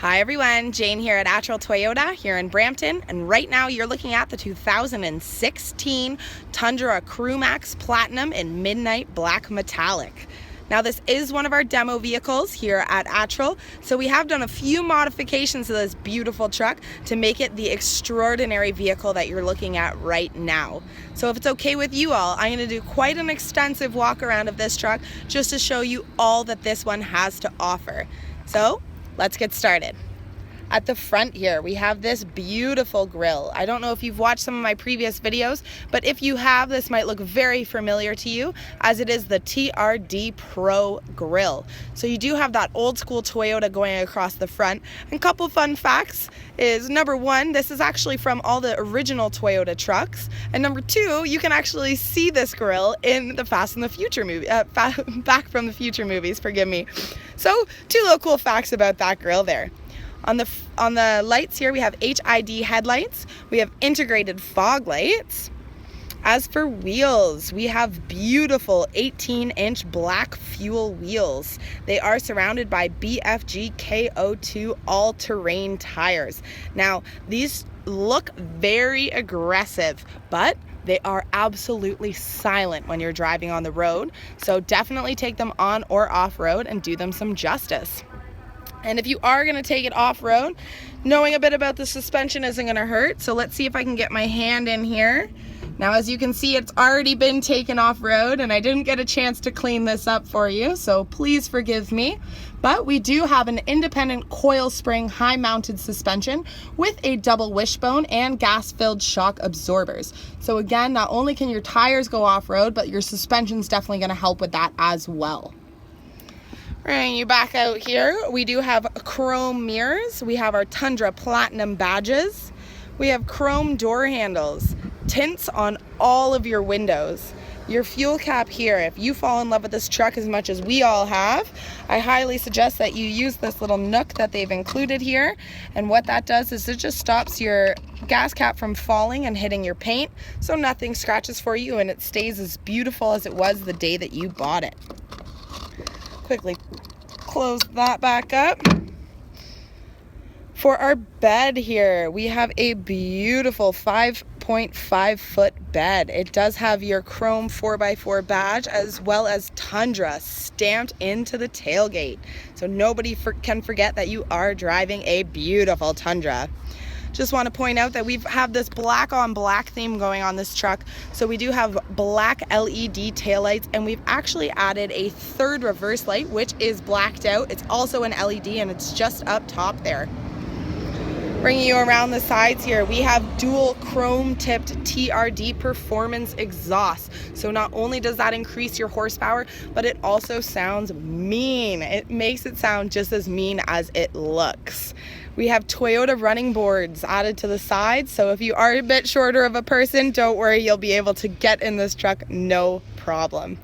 Hi everyone, Jane here at Attrell Toyota here in Brampton, and right now you're looking at the 2016 Tundra Crewmax Platinum in Midnight Black Metallic. Now this is one of our demo vehicles here at Attrell, so we have done a few modifications to this beautiful truck to make it the extraordinary vehicle that you're looking at right now. So if it's okay with you all, I'm going to do quite an extensive walk around of this truck just to show you all that this one has to offer. So let's get started. At the front here, we have this beautiful grille. I don't know if you've watched some of my previous videos, but if you have, this might look very familiar to you, as it is the TRD Pro grille. So you do have that old school Toyota going across the front. And a couple fun facts is, number one, this is actually from all the original Toyota trucks. And number two, you can actually see this grille in the Fast and the Future movie, Back from the Future movies, forgive me. So two little cool facts about that grille there. On the lights here, we have HID headlights, we have integrated fog lights. As for wheels, we have beautiful 18-inch black fuel wheels. They are surrounded by BFG KO2 all-terrain tires. Now, these look very aggressive, but they are absolutely silent when you're driving on the road. So definitely take them on or off-road and do them some justice. And if you are going to take it off-road, knowing a bit about the suspension isn't going to hurt. So let's see if I can get my hand in here. Now, as you can see, it's already been taken off-road, and I didn't get a chance to clean this up for you, so please forgive me. But we do have an independent coil spring high-mounted suspension with a double wishbone and gas-filled shock absorbers. So again, not only can your tires go off-road, but your suspension's definitely going to help with that as well. Bring you back out here, we do have chrome mirrors, we have our Tundra Platinum badges, we have chrome door handles, tints on all of your windows. Your fuel cap here, if you fall in love with this truck as much as we all have, I highly suggest that you use this little nook that they've included here. And what that does is it just stops your gas cap from falling and hitting your paint, so nothing scratches for you and it stays as beautiful as it was the day that you bought it. Quickly close that back up. For our bed here, we have a beautiful 5.5 foot bed. It does have your chrome 4x4 badge as well as Tundra stamped into the tailgate. So nobody can forget that you are driving a beautiful Tundra. Just want to point out that we have this black on black theme going on this truck. So we do have black LED taillights, and we've actually added a third reverse light, which is blacked out. It's also an LED, and it's just up top there. Bringing you around the sides here, we have dual chrome tipped TRD performance exhaust. So not only does that increase your horsepower, but it also sounds mean. It makes it sound just as mean as it looks. We have Toyota running boards added to the side, so if you are a bit shorter of a person, don't worry, you'll be able to get in this truck no problem.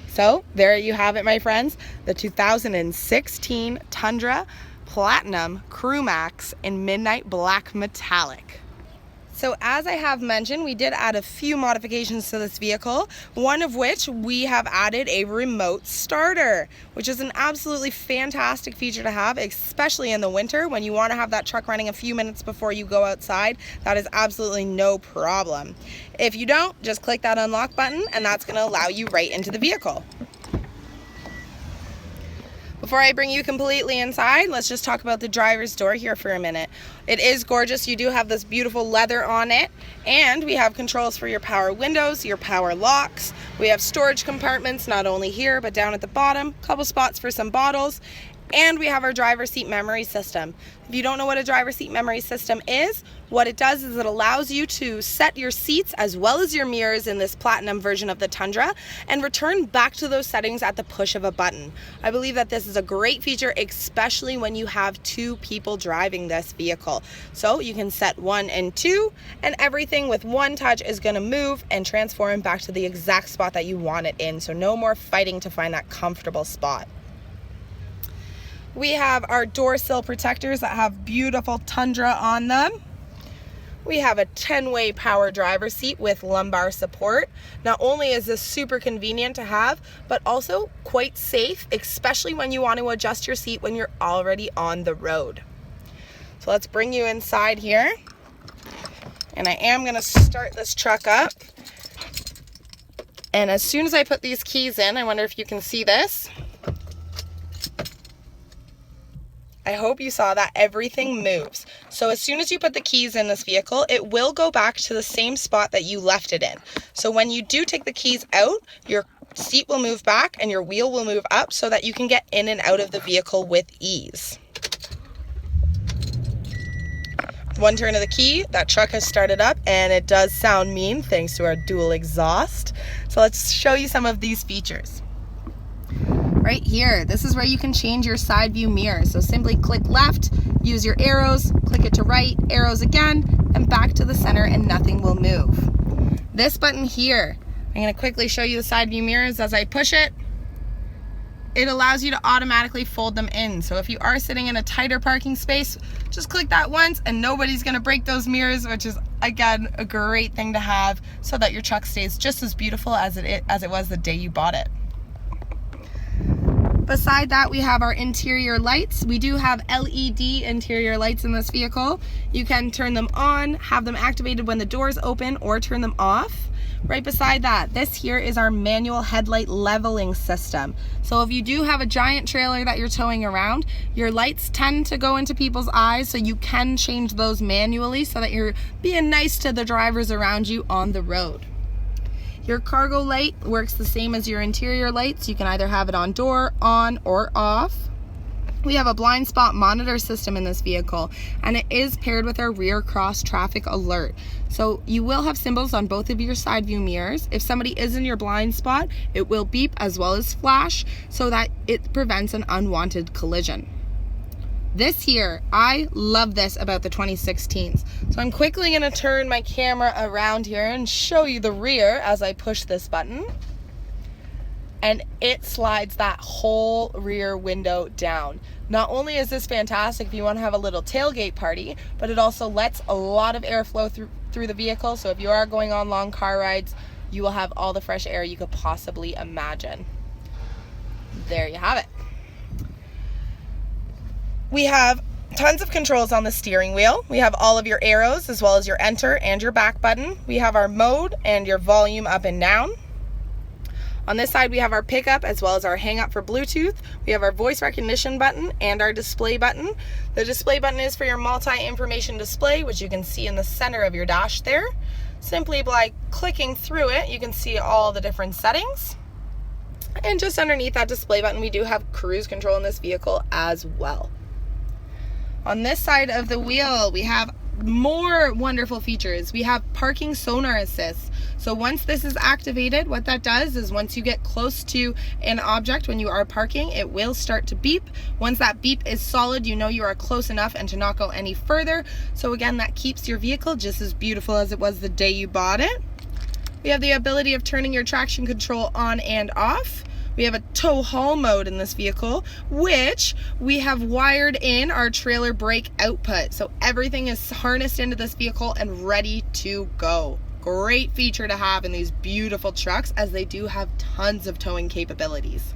So there you have it, my friends, the 2016 Tundra Platinum Crewmax in Midnight Black Metallic. So as I have mentioned, we did add a few modifications to this vehicle, one of which we have added a remote starter, which is an absolutely fantastic feature to have, especially in the winter when you want to have that truck running a few minutes before you go outside. That is absolutely no problem. If you don't, just click that unlock button and that's going to allow you right into the vehicle. Before I bring you completely inside, let's just talk about the driver's door here for a minute. It is gorgeous. You do have this beautiful leather on it, and we have controls for your power windows, your power locks. We have storage compartments, not only here, but down at the bottom, a couple spots for some bottles, and we have our driver's seat memory system. If you don't know what a driver's seat memory system is, what it does is it allows you to set your seats as well as your mirrors in this platinum version of the Tundra and return back to those settings at the push of a button. I believe that this is a great feature, especially when you have two people driving this vehicle. So you can set 1 and 2, and everything with one touch is going to move and transform back to the exact spot that you want it in. So no more fighting to find that comfortable spot. We have our door sill protectors that have beautiful Tundra on them. We have a 10-way power driver seat with lumbar support. Not only is this super convenient to have, but also quite safe, especially when you want to adjust your seat when you're already on the road. So let's bring you inside here. And I am going to start this truck up. And as soon as I put these keys in, I wonder if you can see this. I hope you saw that everything moves. So as soon as you put the keys in this vehicle, it will go back to the same spot that you left it in. So when you do take the keys out, your seat will move back and your wheel will move up so that you can get in and out of the vehicle with ease. One turn of the key, that truck has started up, and it does sound mean thanks to our dual exhaust. So let's show you some of these features. Right here, this is where you can change your side view mirror. So simply click left, use your arrows, click it to right, arrows again, and back to the center, and nothing will move. This button here, I'm going to quickly show you the side view mirrors. As I push it, it allows you to automatically fold them in. So if you are sitting in a tighter parking space, just click that once and nobody's going to break those mirrors, which is, again, a great thing to have so that your truck stays just as beautiful as it was the day you bought it. Beside that, we have our interior lights. We do have LED interior lights in this vehicle. You can turn them on, have them activated when the doors open, or turn them off. Right beside that, this here is our manual headlight leveling system. So if you do have a giant trailer that you're towing around, your lights tend to go into people's eyes, so you can change those manually so that you're being nice to the drivers around you on the road. Your cargo light works the same as your interior lights. You can either have it on door, on, or off. We have a blind spot monitor system in this vehicle, and it is paired with our rear cross traffic alert. So you will have symbols on both of your side view mirrors. If somebody is in your blind spot, it will beep as well as flash so that it prevents an unwanted collision. This here, I love this about the 2016s. So I'm quickly going to turn my camera around here and show you the rear as I push this button. And it slides that whole rear window down. Not only is this fantastic if you want to have a little tailgate party, but it also lets a lot of airflow through the vehicle. So if you are going on long car rides, you will have all the fresh air you could possibly imagine. There you have it. We have tons of controls on the steering wheel. We have all of your arrows as well as your enter and your back button. We have our mode and your volume up and down. On this side we have our pickup as well as our hang up for Bluetooth. We have our voice recognition button and our display button. The display button is for your multi-information display, which you can see in the center of your dash there. Simply by clicking through it, you can see all the different settings. And just underneath that display button, we do have cruise control in this vehicle as well. On this side of the wheel, we have more wonderful features. We have parking sonar assist. So once this is activated, what that does is once you get close to an object when you are parking, it will start to beep. Once that beep is solid, you know you are close enough and to not go any further. So again, that keeps your vehicle just as beautiful as it was the day you bought it. We have the ability of turning your traction control on and off. We have a tow haul mode in this vehicle, which we have wired in our trailer brake output. So everything is harnessed into this vehicle and ready to go. Great feature to have in these beautiful trucks, as they do have tons of towing capabilities.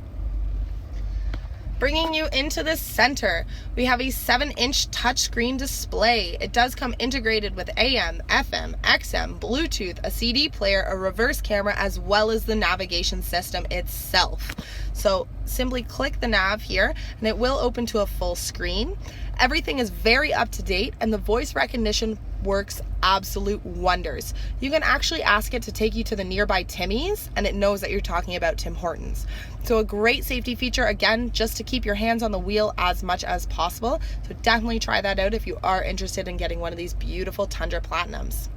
Bringing you into the center, we have a 7-inch touchscreen display. It does come integrated with AM, FM, XM, Bluetooth, a CD player, a reverse camera, as well as the navigation system itself. So simply click the nav here and it will open to a full screen. Everything is very up to date and the voice recognition works absolute wonders. You can actually ask it to take you to the nearby Timmy's and it knows that you're talking about Tim Hortons. So a great safety feature, again, just to keep your hands on the wheel as much as possible. So definitely try that out if you are interested in getting one of these beautiful Tundra Platinums.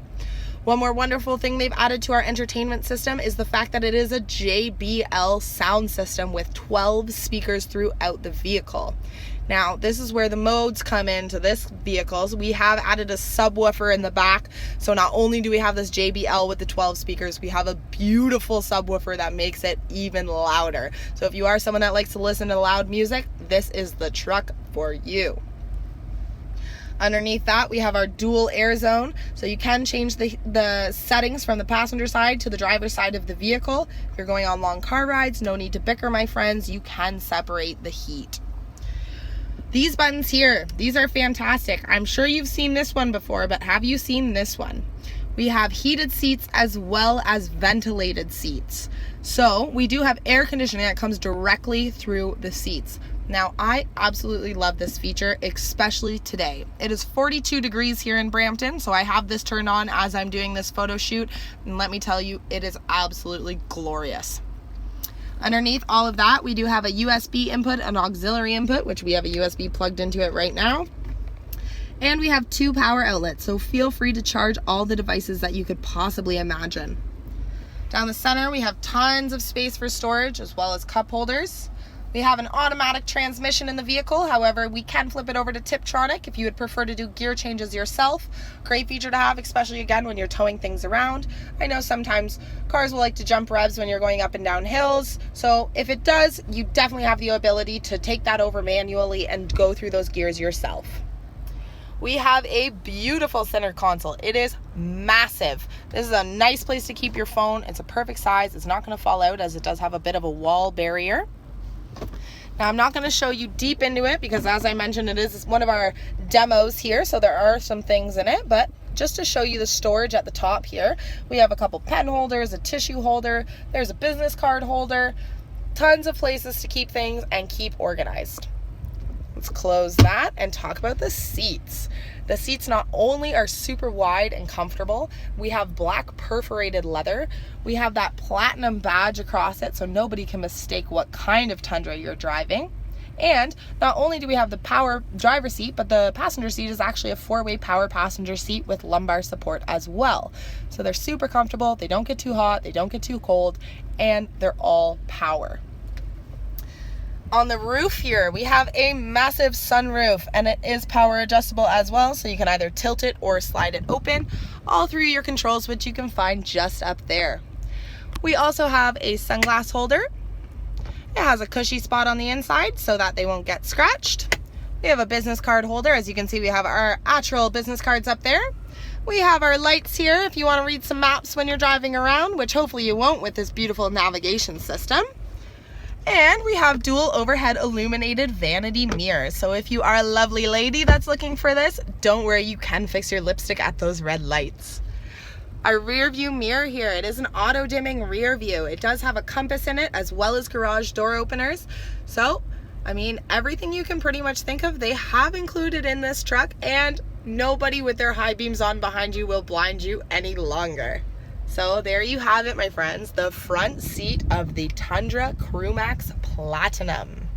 One more wonderful thing they've added to our entertainment system is the fact that it is a JBL sound system with 12 speakers throughout the vehicle. Now, this is where the modes come into this vehicle. So we have added a subwoofer in the back. So not only do we have this JBL with the 12 speakers, we have a beautiful subwoofer that makes it even louder. So if you are someone that likes to listen to loud music, this is the truck for you. Underneath that, we have our dual air zone. So you can change the settings from the passenger side to the driver's side of the vehicle. If you're going on long car rides, no need to bicker, my friends. You can separate the heat. These buttons here, these are fantastic. I'm sure you've seen this one before, but have you seen this one? We have heated seats as well as ventilated seats. So we do have air conditioning that comes directly through the seats. Now, I absolutely love this feature, especially today. It is 42 degrees here in Brampton, so I have this turned on as I'm doing this photo shoot, and let me tell you, it is absolutely glorious. Underneath all of that, we do have a USB input, an auxiliary input, which we have a USB plugged into it right now. And we have 2 power outlets, so feel free to charge all the devices that you could possibly imagine. Down the center, we have tons of space for storage as well as cup holders. We have an automatic transmission in the vehicle, however, we can flip it over to Tiptronic if you would prefer to do gear changes yourself. Great feature to have, especially again when you're towing things around. I know sometimes cars will like to jump revs when you're going up and down hills, so if it does, you definitely have the ability to take that over manually and go through those gears yourself. We have a beautiful center console. It is massive. This is a nice place to keep your phone. It's a perfect size. It's not going to fall out as it does have a bit of a wall barrier. Now, I'm not going to show you deep into it because, as I mentioned, it is one of our demos here, so there are some things in it, but just to show you the storage at the top here, we have a couple pen holders, a tissue holder, there's a business card holder, tons of places to keep things and keep organized. Let's close that and talk about the seats. The seats not only are super wide and comfortable, we have black perforated leather. We have that platinum badge across it so nobody can mistake what kind of Tundra you're driving. And not only do we have the power driver seat, but the passenger seat is actually a 4-way power passenger seat with lumbar support as well. So they're super comfortable, they don't get too hot, they don't get too cold, and they're all power. On the roof here, we have a massive sunroof, and it is power adjustable as well, so you can either tilt it or slide it open, all through your controls, which you can find just up there. We also have a sunglass holder. It has a cushy spot on the inside so that they won't get scratched. We have a business card holder. As you can see, we have our Attrell business cards up there. We have our lights here if you want to read some maps when you're driving around, which hopefully you won't with this beautiful navigation system. And we have dual overhead illuminated vanity mirrors. So if you are a lovely lady that's looking for this, don't worry, you can fix your lipstick at those red lights. Our rear view mirror here, it is an auto dimming rear view. It does have a compass in it as well as garage door openers. So, I mean, everything you can pretty much think of, they have included in this truck, and nobody with their high beams on behind you will blind you any longer. So there you have it, my friends, the front seat of the Tundra Crewmax Platinum.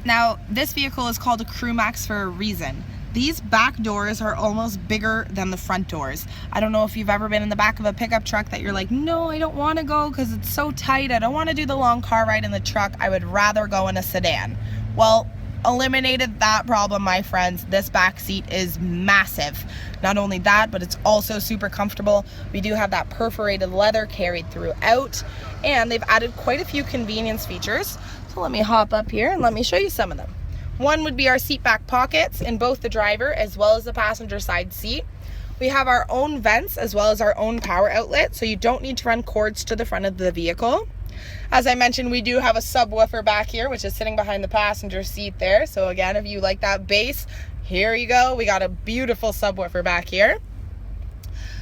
Now, this vehicle is called a Crewmax for a reason. These back doors are almost bigger than the front doors. I don't know if you've ever been in the back of a pickup truck that you're like, no, I don't want to go because it's so tight. I don't want to do the long car ride in the truck. I would rather go in a sedan. Well, eliminated that problem, my friends. This back seat is massive. Not only that, but it's also super comfortable. We do have that perforated leather carried throughout, and they've added quite a few convenience features. So let me hop up here and let me show you some of them. One would be our seat back pockets in both the driver as well as the passenger side seat. We have our own vents as well as our own power outlet, so you don't need to run cords to the front of the vehicle. As I mentioned, we do have a subwoofer back here, which is sitting behind the passenger seat there. So again, if you like that bass, here you go. We got a beautiful subwoofer back here.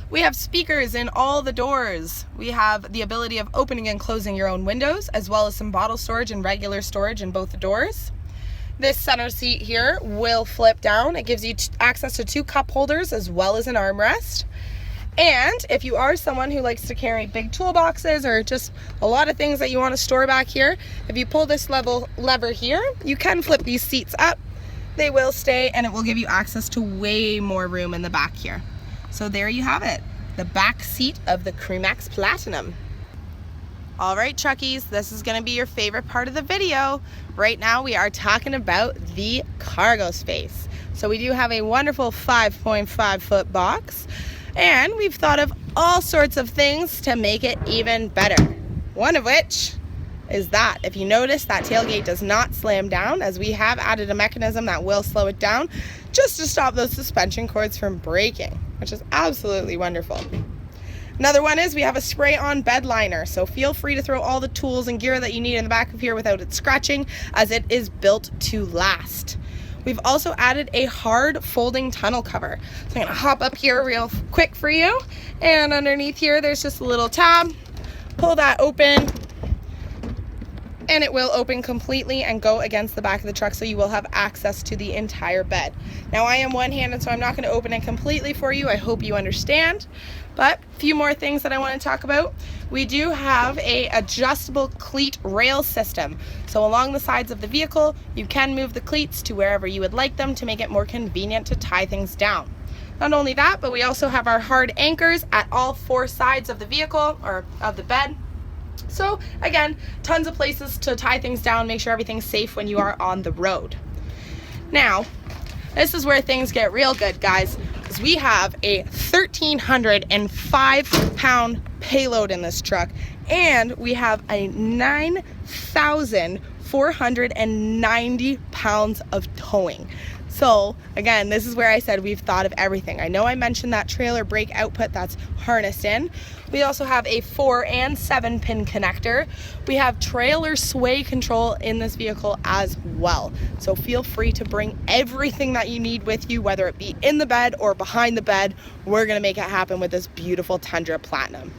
We have speakers in all the doors. We have the ability of opening and closing your own windows, as well as some bottle storage and regular storage in both the doors. This center seat here will flip down. It gives you access to 2 cup holders as well as an armrest. And if you are someone who likes to carry big toolboxes or just a lot of things that you want to store back here, if you pull this lever here, you can flip these seats up. They will stay, and it will give you access to way more room in the back here. So there you have it, the back seat of the Crewmax Platinum. All right, truckies, this is going to be your favorite part of the video. Right now we are talking about the cargo space. So we do have a wonderful 5.5 foot box, and we've thought of all sorts of things to make it even better. One of which is that if you notice, that tailgate does not slam down, as we have added a mechanism that will slow it down just to stop those suspension cords from breaking, which is absolutely wonderful. Another one is we have a spray-on bed liner, so feel free to throw all the tools and gear that you need in the back of here without it scratching, as it is built to last. We've also added a hard folding tunnel cover. So I'm gonna hop up here real quick for you, and underneath here there's just a little tab. Pull that open, and it will open completely and go against the back of the truck, so you will have access to the entire bed. Now I am one-handed, so I'm not going to open it completely for you. I hope you understand. But a few more things that I want to talk about. We do have a adjustable cleat rail system. So along the sides of the vehicle, you can move the cleats to wherever you would like them to make it more convenient to tie things down. Not only that, but we also have our hard anchors at all 4 sides of the vehicle, or of the bed. So again, tons of places to tie things down, make sure everything's safe when you are on the road. Now, this is where things get real good, guys, because we have a 1,305 pound payload in this truck, and we have a 9,490 pounds of towing. So again, this is where I said we've thought of everything. I know I mentioned that trailer brake output that's harnessed in. We also have a 4 and 7 pin connector. We have trailer sway control in this vehicle as well. So feel free to bring everything that you need with you, whether it be in the bed or behind the bed. We're gonna make it happen with this beautiful Tundra Platinum.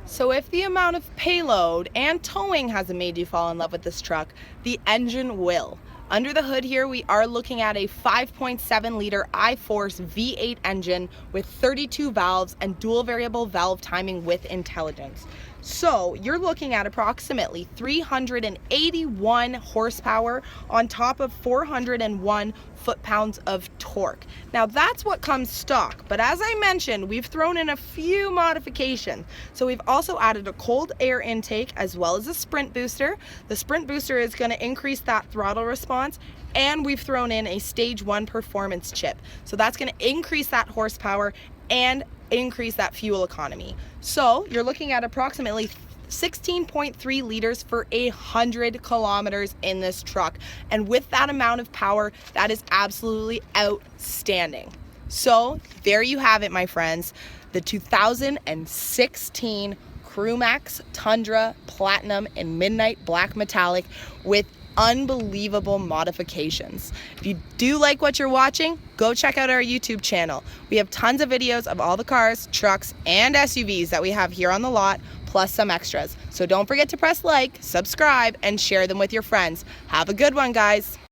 So if the amount of payload and towing hasn't made you fall in love with this truck, the engine will. Under the hood here, we are looking at a 5.7 liter I-Force V8 engine with 32 valves and dual variable valve timing with intelligence. So you're looking at approximately 381 horsepower on top of 401 foot-pounds of torque. Now that's what comes stock, but as I mentioned, we've thrown in a few modifications. So we've also added a cold air intake as well as a sprint booster. The sprint booster is going to increase that throttle response, and we've thrown in a stage 1 performance chip. So that's going to increase that horsepower and increase that fuel economy. So you're looking at approximately 16.3 liters for 100 kilometers in this truck, and with that amount of power, that is absolutely outstanding. So there you have it, my friends, the 2016 Crewmax Tundra Platinum in Midnight Black Metallic with unbelievable modifications. If you do like what you're watching, go check out our YouTube channel. We have tons of videos of all the cars, trucks, and SUVs that we have here on the lot, plus some extras. So don't forget to press like, subscribe, and share them with your friends. Have a good one, guys.